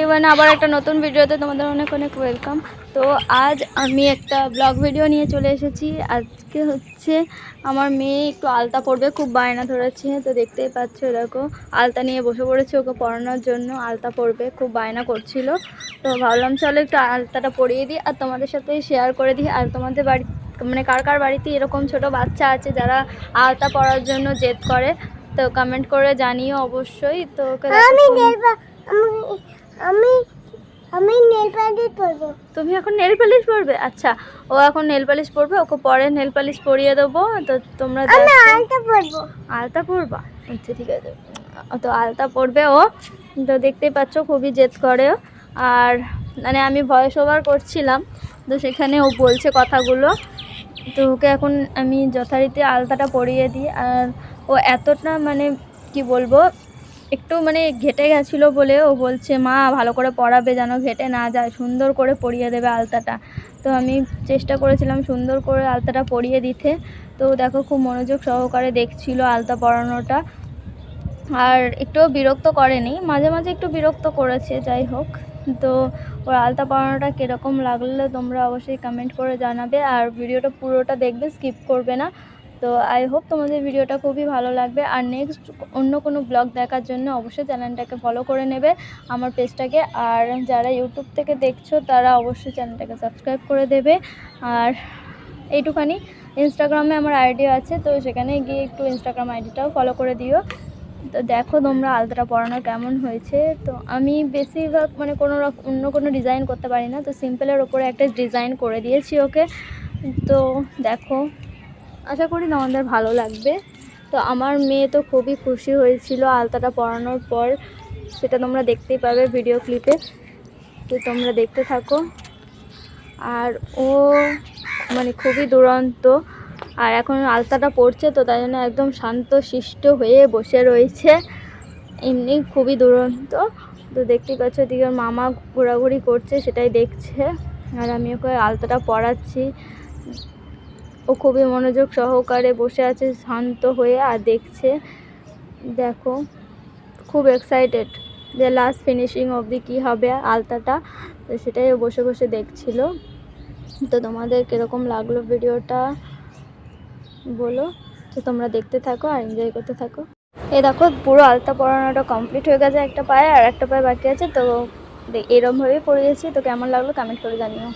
Everyone, আবার একটা নতুন ভিডিওতে তোমাদের অনেক অনেক ওয়েলকাম। তো আজ আমি একটা ব্লগ ভিডিও নিয়ে চলে এসেছি। আজকে হচ্ছে আমার মেয়ে একটু আলতা পরবে, খুব বায়না ধরেছে। তো দেখতেই পাচ্ছ, দেখো আলতা নিয়ে বসে পড়েছে ওকে পরানোর জন্য। আলতা পরবে, খুব বায়না করছিল। তো ভাবলাম চলো একটু আলতাটা পরিয়ে দিই আর তোমাদের সাথে শেয়ার করে দিই। আর তোমাদের বাড়ি মানে কার কার বাড়িতে এরকম ছোট বাচ্চা আছে যারা আলতা পরার জন্য জেদ করে, তো কমেন্ট করে জানিও অবশ্যই। তো ওকে আমি নেল পালিশ পরবো। তুমি এখন নেল পালিশ পরবে? আচ্ছা, ও এখন নেল পালিশ পরবে, ওকে পরে নেল পালিশ পরিয়ে দেবো। তো তোমরা আমি আলতা পরবো। আলতা পরবা? আচ্ছা ঠিক আছে। তো আলতা পরবে ও। তো দেখতেই পাচ্ছ খুবই জেদ করে। আর মানে আমি ভয়েস ওভার করছিলাম, তো সেখানে ও বলছে কথাগুলো। তো ওকে এখন আমি যথারীতি আলতাটা পরিয়ে দিই। আর ও এতটা মানে কি বলবো, একটু মানে ঘেটে গেছিলো বলে ও বলছে মা ভালো করে পরাবে, যেন ঘেটে না যায়, সুন্দর করে পরিয়ে দেবে আলতাটা। তো আমি চেষ্টা করেছিলাম সুন্দর করে আলতাটা পরিয়ে দিতে। তো দেখো খুব মনোযোগ সহকারে দেখছিল আলতা পরানোটা। আর একটুও বিরক্ত করেনি, মাঝে মাঝে একটু বিরক্ত করেছে, যাই হোক। তো ওর আলতা পরানোটা কীরকম লাগলো তোমরা অবশ্যই কমেন্ট করে জানাবে। আর ভিডিওটা পুরোটা দেখবে, স্কিপ করবে না। তো আই হোপ তোমাদের ভিডিওটা খুবই ভালো লাগবে। আর নেক্সট অন্য কোনো ব্লগ দেখার জন্য অবশ্যই চ্যানেলটাকে ফলো করে নেবে, আমার পেজটাকে। আর যারা ইউটিউব থেকে দেখছো তারা অবশ্যই চ্যানেলটাকে সাবস্ক্রাইব করে দেবে। আর এইটুখানি, ইনস্টাগ্রামে আমার আইডি আছে, তো সেখানে গিয়ে একটু ইনস্টাগ্রাম আইডিটাও ফলো করে দিও। তো দেখো তোমরা আলতাটা পরানো কেমন হয়েছে। তো আমি বেশিরভাগ মানে অন্য কোনো ডিজাইন করতে পারি না, তো সিম্পলের ওপরে একটা ডিজাইন করে দিয়েছি ওকে। তো দেখো, আশা করি তোমাদের ভালো লাগবে। তো আমার মেয়ে তো খুবই খুশি হয়েছিল আলতাটা পরানোর পর, সেটা তোমরা দেখতেই পাবে ভিডিও ক্লিপে। তো তোমরা দেখতে থাকো। আর ও মানে খুবই দুরন্ত। আর এখন আলতাটা পড়ছে, তো তাই জন্য একদম শান্ত শিষ্ট হয়ে বসে রয়েছে, এমনি খুবই দুরন্ত। তো দেখতেই পাচ্ছ এদিকে মামা ঘোরাঘুরি করছে, সেটাই দেখছে। আর আমি ওকে আলতাটা পরাচ্ছি, ও খুবই মনোযোগ সহকারে বসে আছে শান্ত হয়ে আর দেখছে। দেখো খুব এক্সাইটেড যে লাস্ট ফিনিশিং অবধি কী হবে আলতাটা, তো সেটাই ও বসে বসে দেখছিল। তো তোমাদের কীরকম লাগলো ভিডিওটা বলো। তো তোমরা দেখতে থাকো আর এনজয় করতে থাকো। এই দেখো পুরো আলতা পরানোটা কমপ্লিট হয়ে গেছে একটা পায়ে, আর একটা পায়ে বাকি আছে। তো এরমভাবেই পরিয়েছি। তো কেমন লাগলো কমেন্ট করে জানিও।